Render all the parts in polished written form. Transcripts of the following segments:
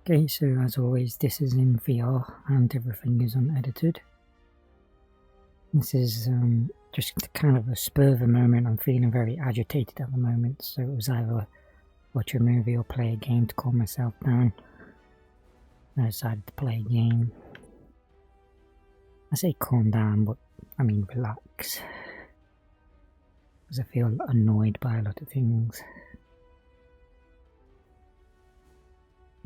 Okay, so as always, this is in VR and everything is unedited. This is just kind of a spur of a moment. I'm feeling very agitated at the moment, so it was either watch a movie or play a game to calm myself down. I decided to play a game. I say calm down, but I mean relax, because I feel annoyed by a lot of things.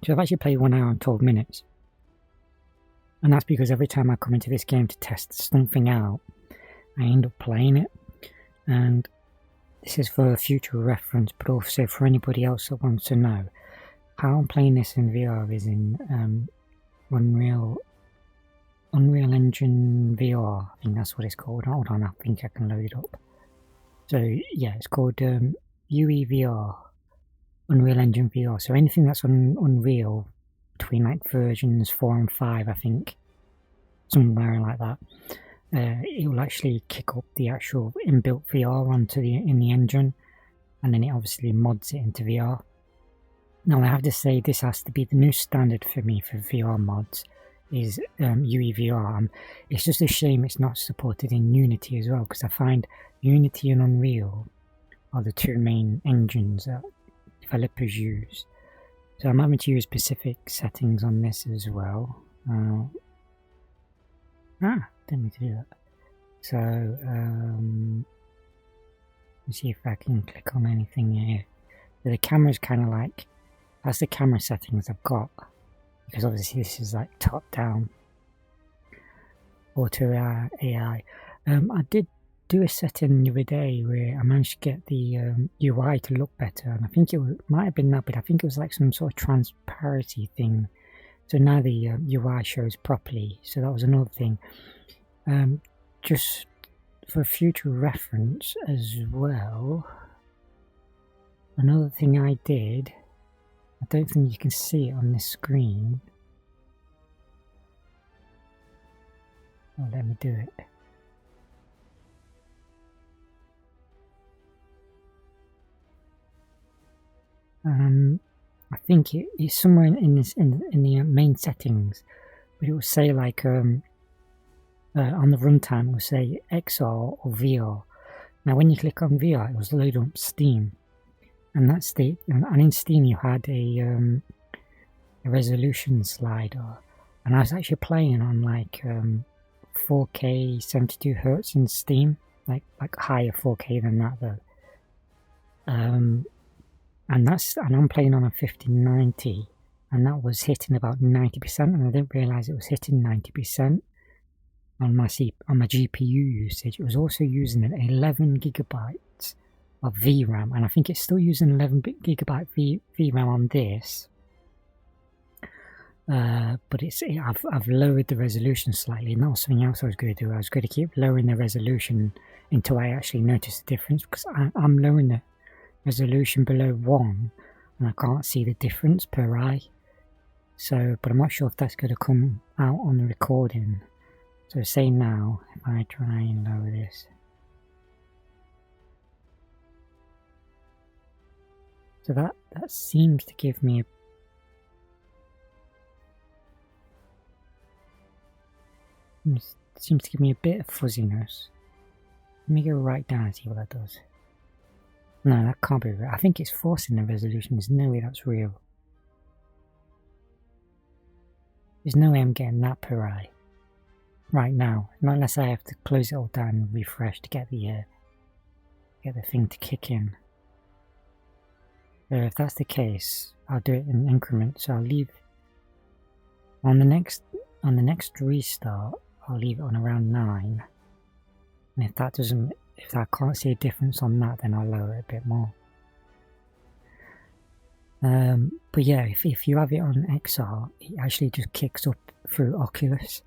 So I've actually played 1 hour and 12 minutes. And that's because every time I come into this game to test something out, I end up playing it. And this is for future reference, but also for anybody else that wants to know. How I'm playing this in VR is in Unreal Engine VR. I think that's what it's called. Hold on, I think I can load it up. So yeah, it's called UEVR, Unreal Engine VR. So anything that's on Unreal between like versions 4 and 5, I think, somewhere like that, it will actually kick up the actual inbuilt VR onto in the engine, and then it obviously mods it into VR. Now I have to say this has to be the new standard for me for VR mods is UEVR. It's just a shame it's not supported in Unity as well, because I find Unity and Unreal are the two main engines that developers use. So I'm having to use specific settings on this as well. Didn't mean to do that. So let's see if I can click on anything here. So the camera's kind of like, that's the camera settings I've got, because obviously this is like top down. Auto AI. I did do a setting the other day where I managed to get the UI to look better, and I think it might have been that, but I think it was like some sort of transparency thing. So now the UI shows properly. So that was another thing. Just for future reference as well, another thing I did, I don't think you can see it on this screen. Oh, let me do it. I think it's somewhere in the main settings, but it will say like on the runtime it will say XR or VR. Now when you click on VR, it was loading up Steam, and that's and in Steam you had a resolution slider, and I was actually playing on like 4K 72 Hertz in Steam, like higher 4K than that though. And I'm playing on a 1590, and that was hitting about 90%, and I didn't realize it was hitting 90% on my GPU usage. It was also using an 11 gigabytes of VRAM, and I think it's still using 11 gigabyte VRAM on this. But I've lowered the resolution slightly, and that was something else I was going to do. I was going to keep lowering the resolution until I actually noticed the difference, because I'm lowering the resolution below 1 and I can't see the difference per eye. So, but I'm not sure if that's going to come out on the recording. So say now, if I try and lower this. So that seems to give me a bit of fuzziness. Let me go right down and see what that does. No, that can't be real. I think it's forcing the resolution. There's no way that's real. There's no way I'm getting that per eye right now, not unless I have to close it all down and refresh to get the thing to kick in. So if that's the case, I'll do it in increments. So I'll leave on the next restart. I'll leave it on around 9, and if I can't see a difference on that, then I'll lower it a bit more. But yeah, if you have it on XR, it actually just kicks up through Oculus,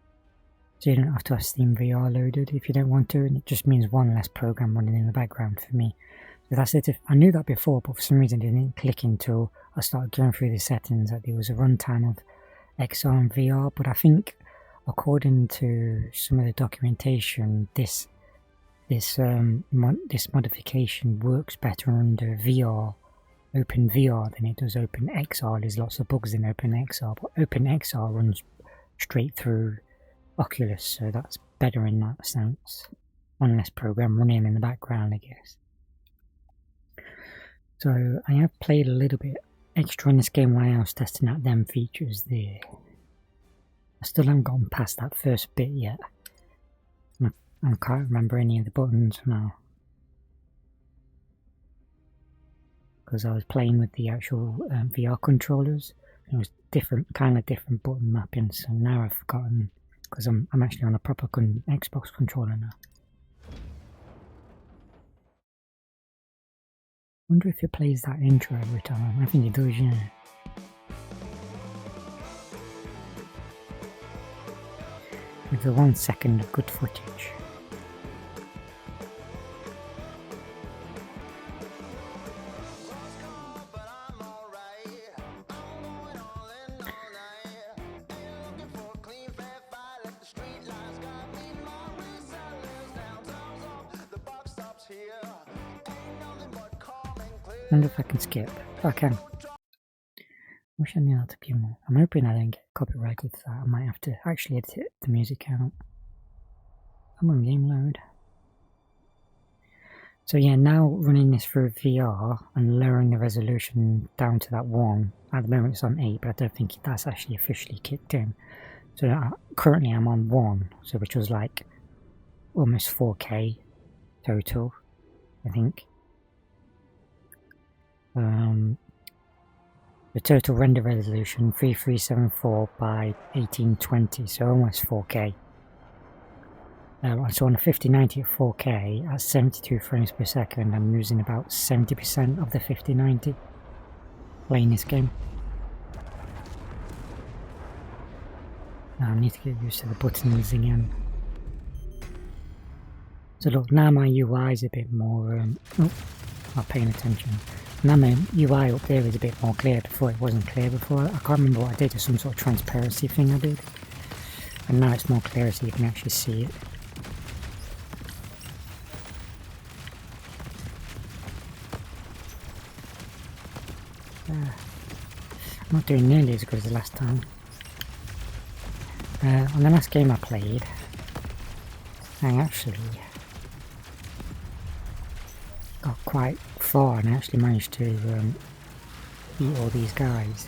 so you don't have to have Steam VR loaded if you don't want to, and it just means one less program running in the background for me. So that's it. I knew that before, but for some reason it didn't click until I started going through the settings that there was a runtime of XR and VR. But I think, according to some of the documentation, this modification works better under VR OpenVR than it does OpenXR. There's lots of bugs in OpenXR, but OpenXR runs straight through Oculus, so that's better in that sense. One less program running in the background, I guess. So I have played a little bit extra in this game while I was testing out them features there. I still haven't gotten past that first bit yet. I can't remember any of the buttons now, because I was playing with the actual VR controllers. It was different button mapping, so now I've forgotten, because I'm actually on a proper Xbox controller now. I wonder if it plays that intro every time. I think it does, yeah. With the 1 second of good footage. I wonder if I can skip. Oh, I can. Wish I knew how to be more. I'm hoping I don't get copyrighted for that. I might have to actually edit the music out. I'm on game load. So yeah, now running this through VR and lowering the resolution down to that 1. At the moment it's on 8, but I don't think that's actually officially kicked in. So currently I'm on 1, so which was like almost 4K total, I think. The total render resolution 3374 by 1820, so almost 4K. So on a 5090 at 4K at 72 frames per second, I'm using about 70% of the 5090 playing this game. Now I need to get used to the buttons again. So look, now my UI is a bit more, not paying attention. Now my UI up there is a bit more clear. Before it wasn't clear before. I can't remember what I did, or some sort of transparency thing I did. And now it's more clear so you can actually see it. I'm not doing nearly as good as the last time. On the last game I played, I actually got quite far and I actually managed to beat all these guys.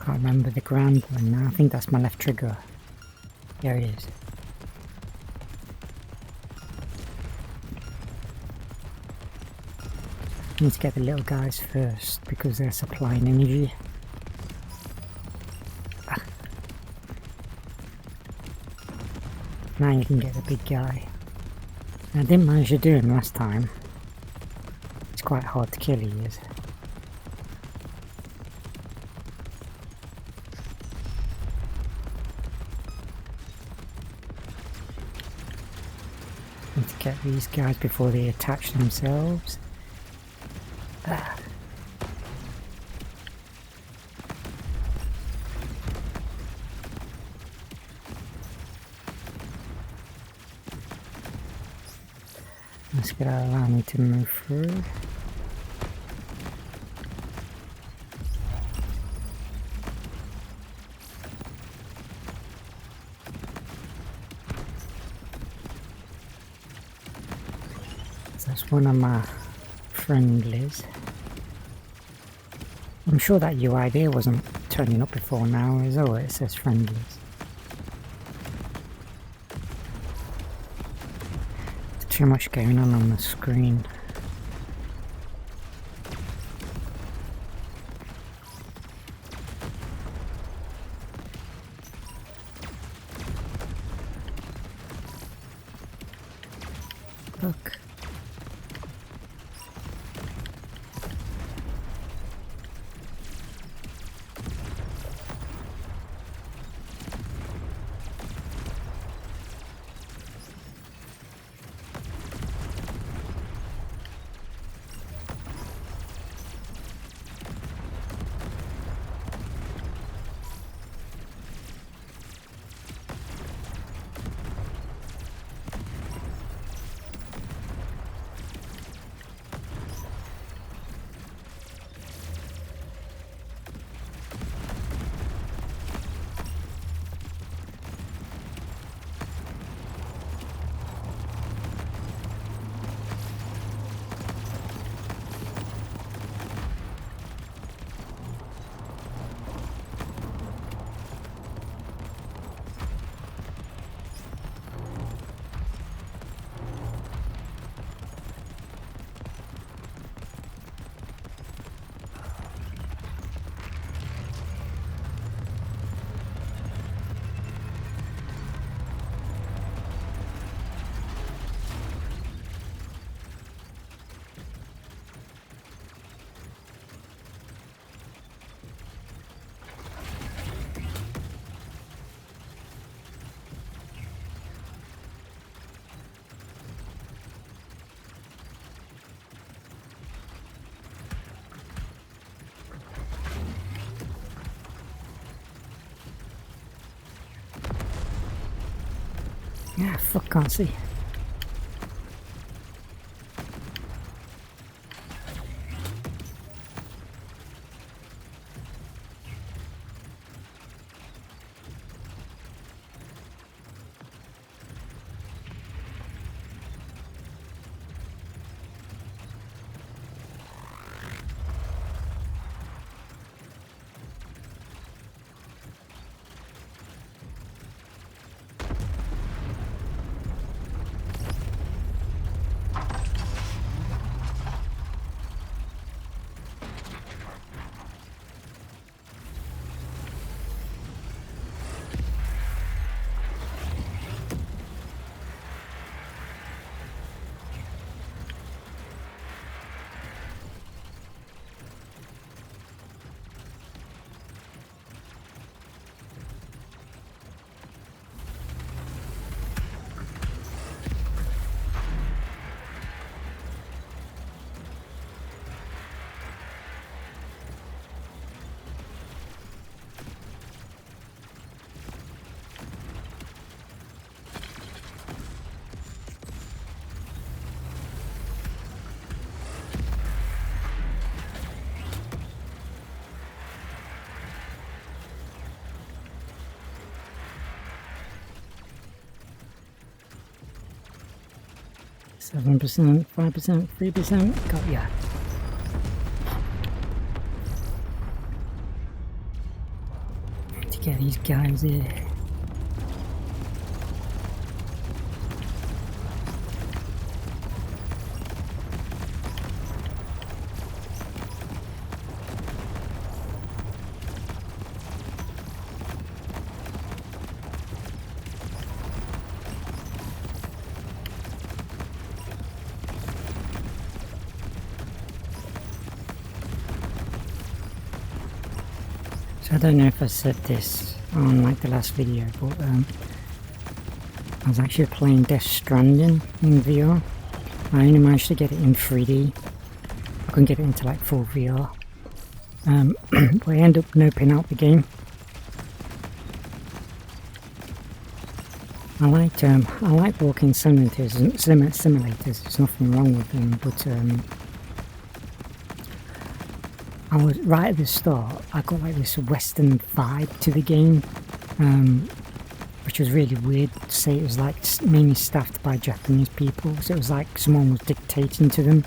Can't remember the ground one now. I think that's my left trigger. There it is. I need to get the little guys first because they're supplying energy. Now you can get the big guy. I didn't manage to do him last time. It's quite hard to kill, he is. Need to get these guys before they attach themselves. That's gonna allow me to move through. That's one of my friendlies. I'm sure that UI there wasn't turning up before now, is it? It says friendlies. There's too much going on the screen. fuck? Yeah, fuck, can't see. %, 5%, 3%. Got ya. To get these guys here. So I don't know if I said this on like the last video, but I was actually playing Death Stranding in VR. I only managed to get it in 3D. I couldn't get it into like full VR. But I ended up noping out the game. I like walking simulators. There's nothing wrong with them, but I was right at the start. I got like this Western vibe to the game, which was really weird to say. It was like mainly staffed by Japanese people, so it was like someone was dictating to them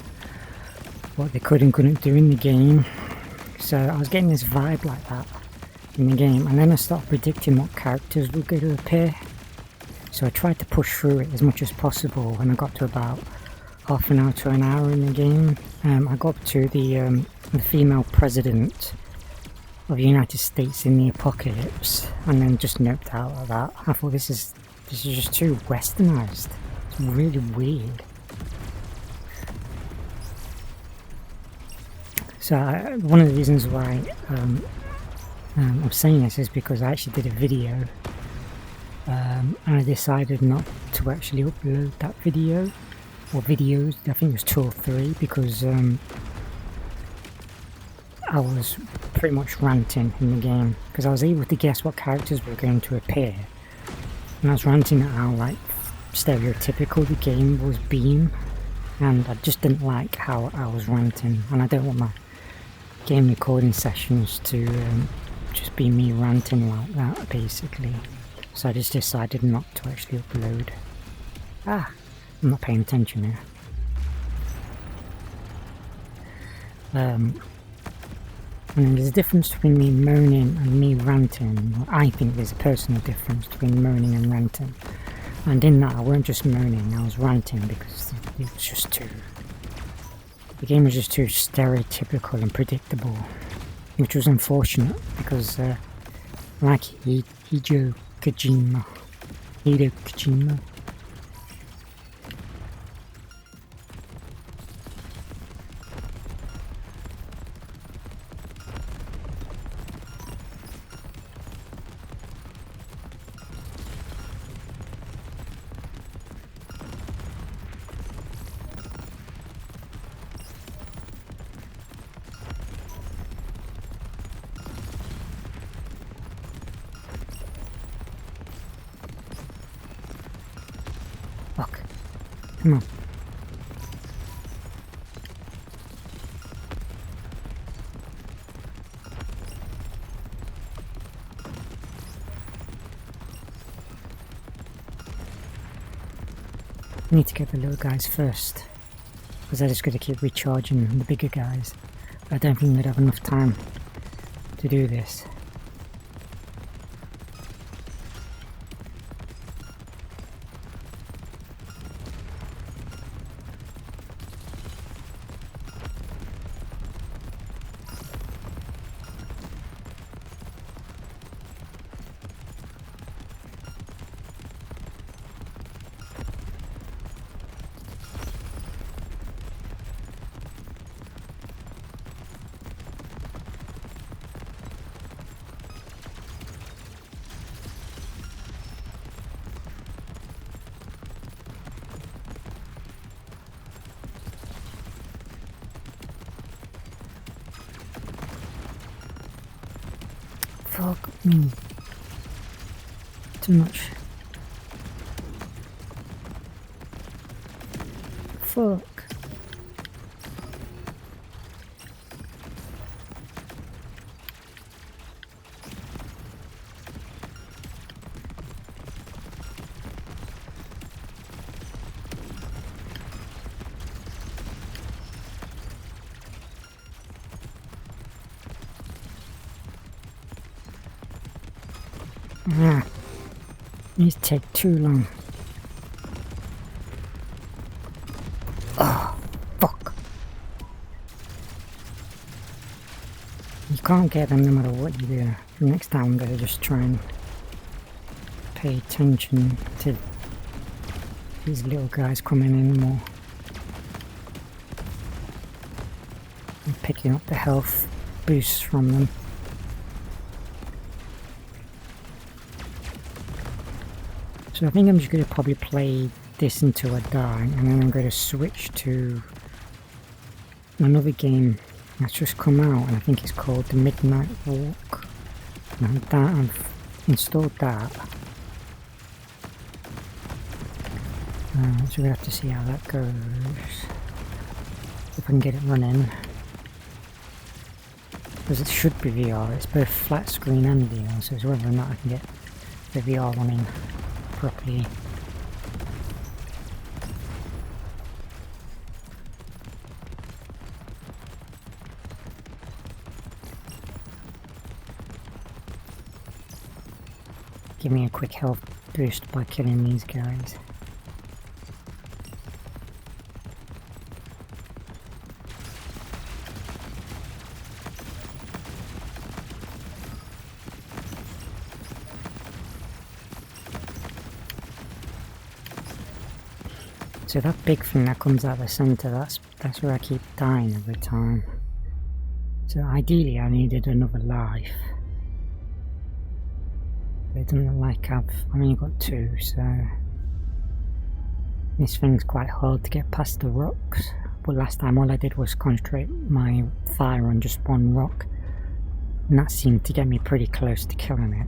what they could and couldn't do in the game. So I was getting this vibe like that in the game, and then I started predicting what characters were going to appear. So I tried to push through it as much as possible, and I got to about half an hour to an hour in the game. I got up to the female president of the United States in the apocalypse, and then just noped out of that. I thought this is just too westernized. It's really weird. So one of the reasons why I'm saying this is because I actually did a video, and I decided not to actually upload that video, or videos, I think it was 2 or 3, because I was pretty much ranting in the game, because I was able to guess what characters were going to appear, and I was ranting at how like stereotypical the game was being, and I just didn't like how I was ranting, and I don't want my game recording sessions to just be me ranting like that, basically. So I just decided not to actually upload. I'm not paying attention here. And there's a difference between me moaning and me ranting. I think there's a personal difference between moaning and ranting. And in that, I weren't just moaning, I was ranting because it was just too... The game was just too stereotypical and predictable, which was unfortunate because, like Hideo Kojima. Fuck. Come on. I need to get the little guys first, because I just got to keep recharging the bigger guys. I don't think they'd have enough time to do this. Fuck me. Too much. Fuck. These take too long. Oh, fuck. You can't get them no matter what you do. Next time I'm gonna just try and pay attention to these little guys coming in more. And picking up the health boosts from them. So I think I'm just going to probably play this until I die, and then I'm going to switch to another game that's just come out, and I think it's called The Midnight Walk. And that, I've installed that. So we have to see how that goes. If I can get it running. Because it should be VR, it's both flat screen and VR, so it's whether or not I can get the VR running properly. Give me a quick health boost by killing these guys. So that big thing that comes out of the center, that's where I keep dying every time. So ideally I needed another life. But it doesn't look like I've only got 2, so this thing's quite hard to get past the rocks. But last time all I did was concentrate my fire on just one rock, and that seemed to get me pretty close to killing it.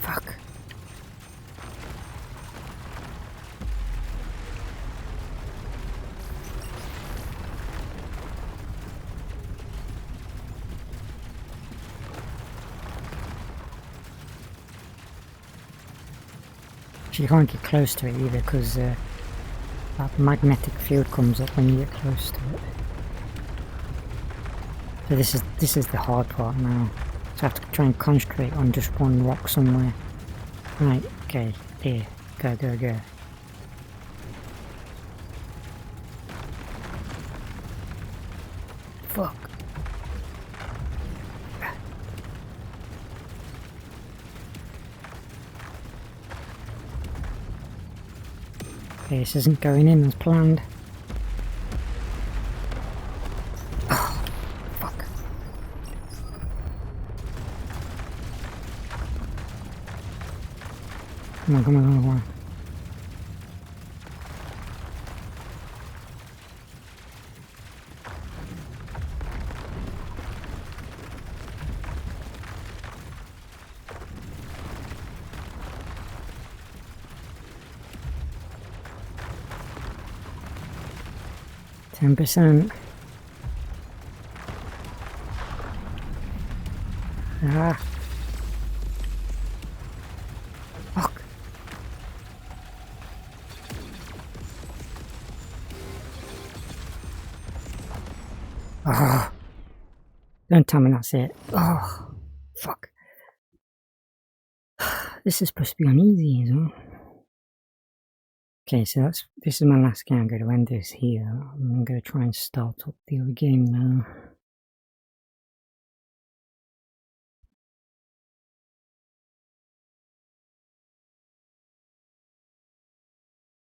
Fuck. You can't get close to it either because that magnetic field comes up when you get close to it. So this is the hard part now. So I have to try and concentrate on just one rock somewhere. Right, okay, there, go, go, go. Fuck. Okay, this isn't going in as planned. Oh, fuck. Come on, come on, come on. 10%. Ah. Fuck. Oh. Don't tell me that's it. Oh. Fuck. This is supposed to be on easy as well. Okay, so this is my last game. I'm going to end this here. I'm going to try and start up the other game now.